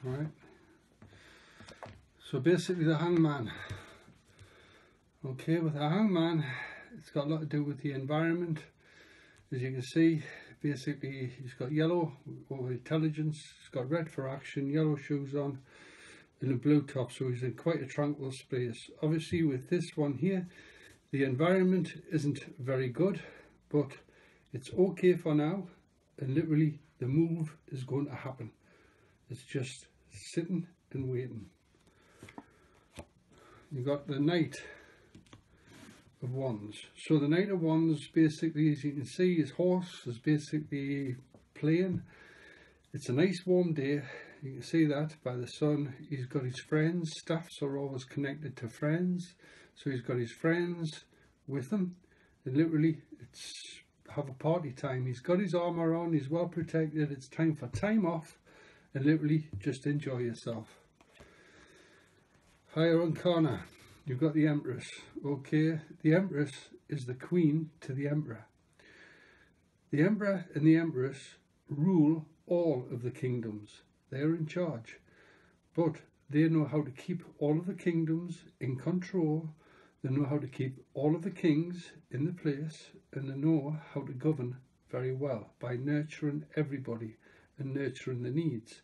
Right. So basically the hangman. Okay, with the hangman, it's got a lot to do with the environment. As you can see, basically he's got yellow over intelligence, he's got red for action, yellow shoes on, and a blue top, so he's in quite a tranquil space. Obviously with this one here, the environment isn't very good, but it's okay for now, and literally the move is going to happen. It's just sitting and waiting. You've got the Knight of Wands. So the Knight of Wands, basically, as you can see, his horse is basically playing. It's a nice warm day. You can see that by the sun. He's got his friends. Staffs are always connected to friends. So he's got his friends with him. And literally, it's have a party time. He's got his armour on. He's well protected. It's time for time off. And literally, just enjoy yourself. Higher Arcana, you've got the Empress. Okay, the Empress is the Queen to the Emperor. The Emperor and the Empress rule all of the kingdoms. They're in charge, but they know how to keep all of the kingdoms in control. They know how to keep all of the kings in the place, and they know how to govern very well by nurturing everybody and nurturing the needs.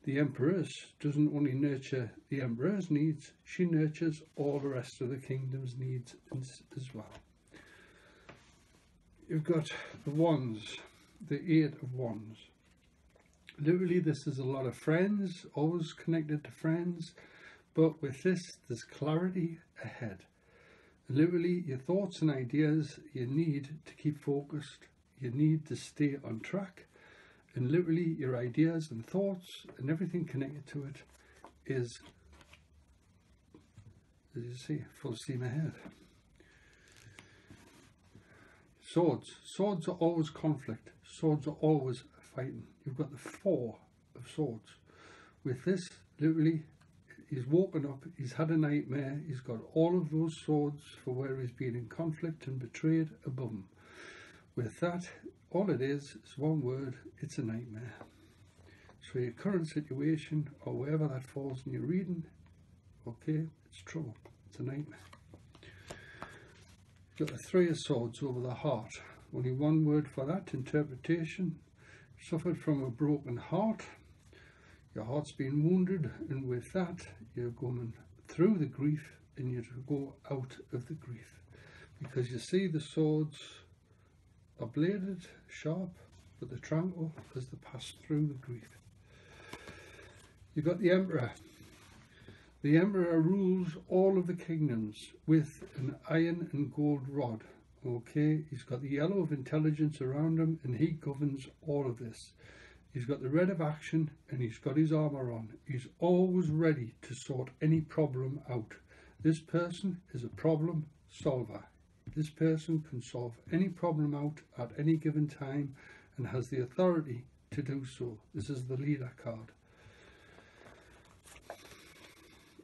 The Empress doesn't only nurture the Emperor's needs, she nurtures all the rest of the kingdom's needs as well. You've got the Wands, the Eight of Wands. Literally, this is a lot of friends, always connected to friends, but with this, there's clarity ahead. Literally, your thoughts and ideas, you need to keep focused, you need to stay on track. And literally your ideas and thoughts and everything connected to it is, as you see, full steam ahead. Swords. Swords are always conflict. Swords are always fighting. You've got the Four of Swords. With this, literally, he's woken up, he's had a nightmare, he's got all of those swords for where he's been in conflict and betrayed above him. With that, all it is one word, it's a nightmare. So your current situation, or wherever that falls in your reading, okay, it's trouble, it's a nightmare. You've got the Three of Swords over the heart. Only one word for that interpretation. Suffered from a broken heart. Your heart's been wounded, and with that, you're going through the grief, and you go out of the grief. Because you see the swords are bladed, sharp, but they're tranquil as they pass through the grief. You've got the Emperor. The Emperor rules all of the kingdoms with an iron and gold rod. Okay, he's got the yellow of intelligence around him, and he governs all of this. He's got the red of action, and he's got his armour on. He's always ready to sort any problem out. This person is a problem solver. This person can solve any problem out at any given time and has the authority to do so. This is the leader card.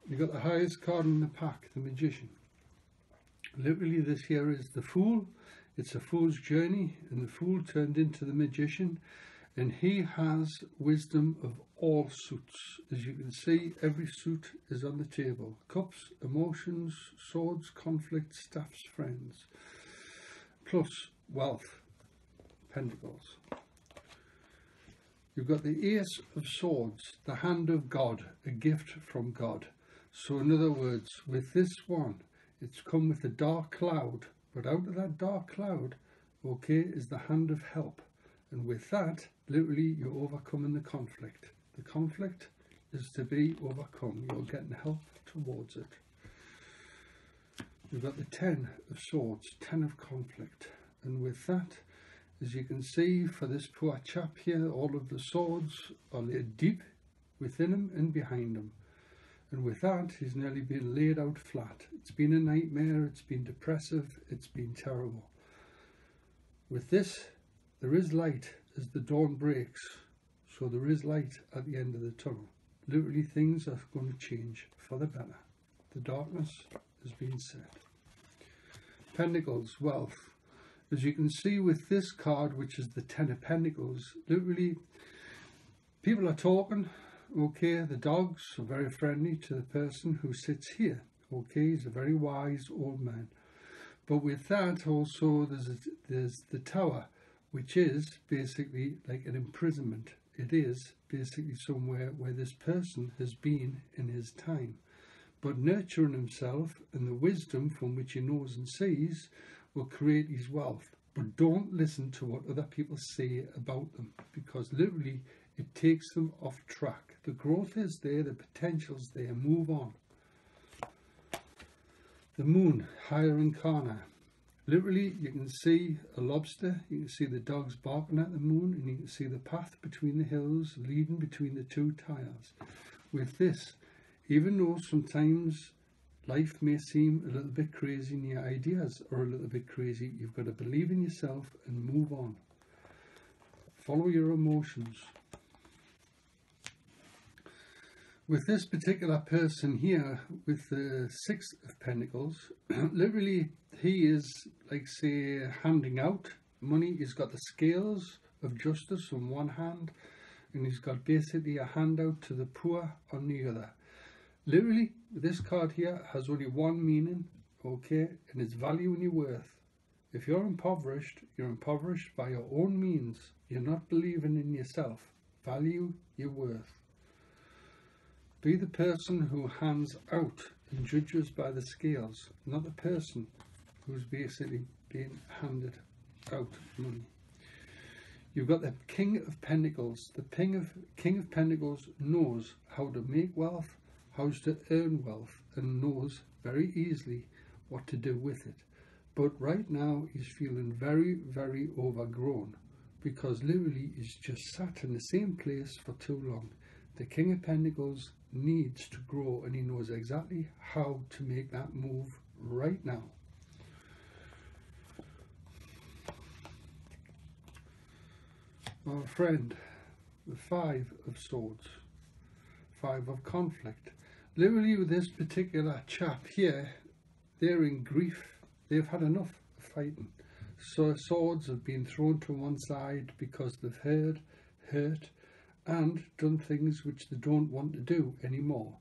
You've got the highest card in the pack, the Magician. Literally, this here is the Fool. It's a fool's journey, and the Fool turned into the Magician, and he has wisdom of all suits. As you can see, every suit is on the table. Cups, emotions, swords, conflict, staffs, friends. Plus wealth, pentacles. You've got the Ace of Swords, the hand of God, a gift from God. So in other words, with this one, it's come with a dark cloud, but out of that dark cloud, okay, is the hand of help. And with that, literally, you're overcoming the conflict. The conflict is to be overcome. You're getting help towards it. You've got the Ten of Swords, Ten of conflict. And with that, as you can see, for this poor chap here, all of the swords are laid deep within him and behind him. And with that, he's nearly been laid out flat. It's been a nightmare, it's been depressive, it's been terrible. With this, there is light as the dawn breaks. So there is light at the end of the tunnel. Literally, things are going to change for the better. The darkness has been set. Pentacles, wealth. As you can see with this card, which is the Ten of Pentacles, literally, people are talking, Okay, the dogs are very friendly to the person who sits here. Okay, he's a very wise old man. But with that also there's the tower, which is basically like an imprisonment. It is basically somewhere where this person has been in his time. But nurturing himself and the wisdom from which he knows and sees will create his wealth. But don't listen to what other people say about them, because literally it takes them off track. The growth is there, the potential's there, move on. The moon, higher Incarna. Literally, you can see a lobster, you can see the dogs barking at the moon, and you can see the path between the hills leading between the two tires. With this, even though sometimes life may seem a little bit crazy and your ideas are a little bit crazy, you've got to believe in yourself and move on. Follow your emotions. With this particular person here, with the Six of Pentacles, literally he is, like say, handing out money. He's got the scales of justice on one hand, and he's got basically a handout to the poor on the other. Literally, this card here has only one meaning, okay, and it's value and your worth. If you're impoverished by your own means. You're not believing in yourself. Value your worth. Be the person who hands out and judges by the scales, not the person who's basically being handed out money. You've got the King of Pentacles. The King of Pentacles knows how to make wealth, how to earn wealth, and knows very easily what to do with it. But right now he's feeling very, very overgrown, because literally he's just sat in the same place for too long. The King of Pentacles needs to grow, and he knows exactly how to make that move right now. Our friend, the Five of Swords, Five of Conflict. Literally with this particular chap here, they're in grief. They've had enough of fighting. So swords have been thrown to one side because they've hurt and done things which they don't want to do anymore.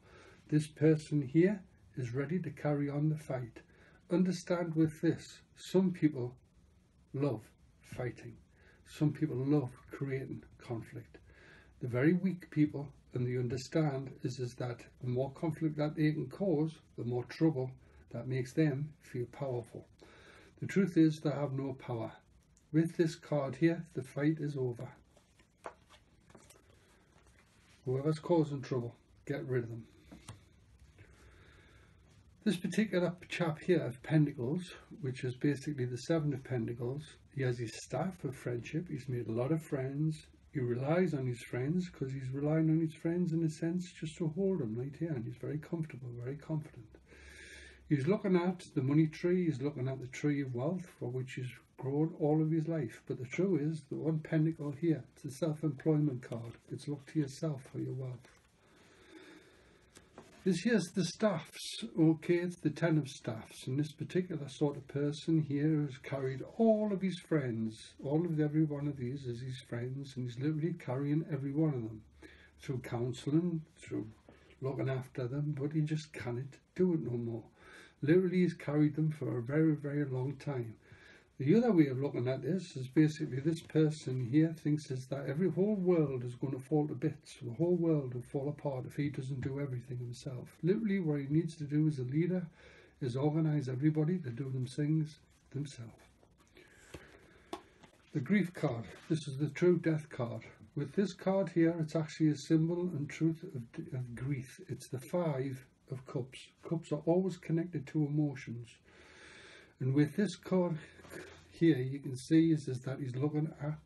This person here is ready to carry on the fight. Understand with this, some people love fighting. Some people love creating conflict. The very weak people, and they understand, is that the more conflict that they can cause, the more trouble that makes them feel powerful. The truth is they have no power. With this card here, the fight is over. Whoever's causing trouble, get rid of them. This particular chap here of Pentacles, which is basically the Seven of Pentacles, he has his staff of friendship. He's made a lot of friends. He relies on his friends, because he's relying on his friends in a sense just to hold him right here, and he's very comfortable, very confident. He's looking at the money tree, he's looking at the tree of wealth, for which he's grown all of his life. But the truth is, the one pentacle here, it's a self-employment card. It's look to yourself for your wealth. This here's the staffs, okay, it's the Ten of Staffs. And this particular sort of person here has carried all of his friends, every one of these is his friends, and he's literally carrying every one of them through counselling, through looking after them, but he just can't do it no more. Literally he's carried them for a very, very long time. The other way of looking at this is basically this person here thinks is that every whole world is going to fall to bits. The whole world will fall apart if he doesn't do everything himself. Literally what he needs to do as a leader is organise everybody to do them things themselves. The Grief card. This is the True Death card. With this card here, it's actually a symbol and truth of grief. It's the Five of Cups. Cups are always connected to emotions. And with this card here, you can see is that he's looking at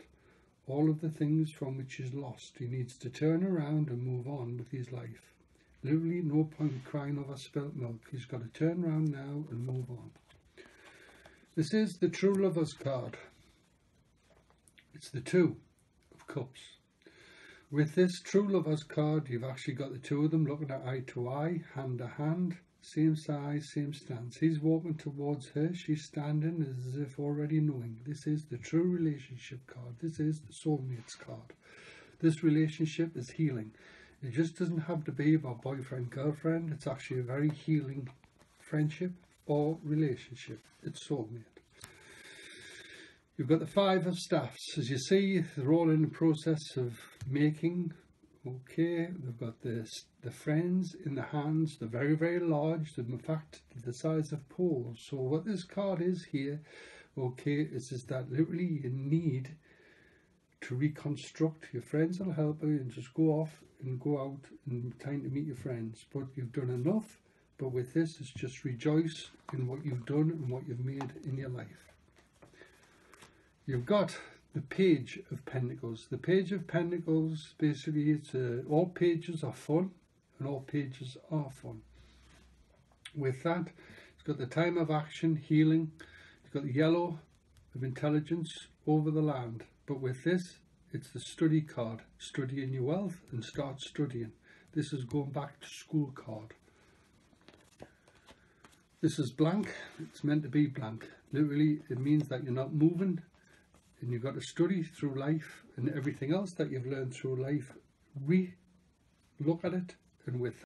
all of the things from which he's lost. He needs to turn around and move on with his life. Literally no point crying over spilt milk. He's got to turn around now and move on. This is the True Lovers card. It's the Two of Cups. With this True Lovers card, you've actually got the two of them looking at eye to eye, hand to hand, same size, same stance. He's walking towards her, she's standing as if already knowing. This is the True Relationship card. This is the Soulmates card. This relationship is healing. It just doesn't have to be about boyfriend, girlfriend. It's actually a very healing friendship or relationship. It's soulmate. You've got the Five of Staffs. As you see, they're all in the process of making. Okay, they've got the friends in the hands. They're very, very large. They're in fact the size of poles. So what this card is here, okay, is that literally you need to reconstruct. Your friends will help you, and just go off and go out and time to meet your friends. But you've done enough. But with this, it's just rejoice in what you've done and what you've made in your life. You've got the Page of Pentacles. The Page of Pentacles, basically, it's all pages are fun, and all pages are fun. With that, it's got the Time of Action, healing. It's got the Yellow of Intelligence, over the land. But with this, it's the study card. Studying your wealth and start studying. This is going back to school card. This is blank. It's meant to be blank. Literally, it means that you're not moving. And you've got to study through life, and everything else that you've learned through life, re-look at it, and with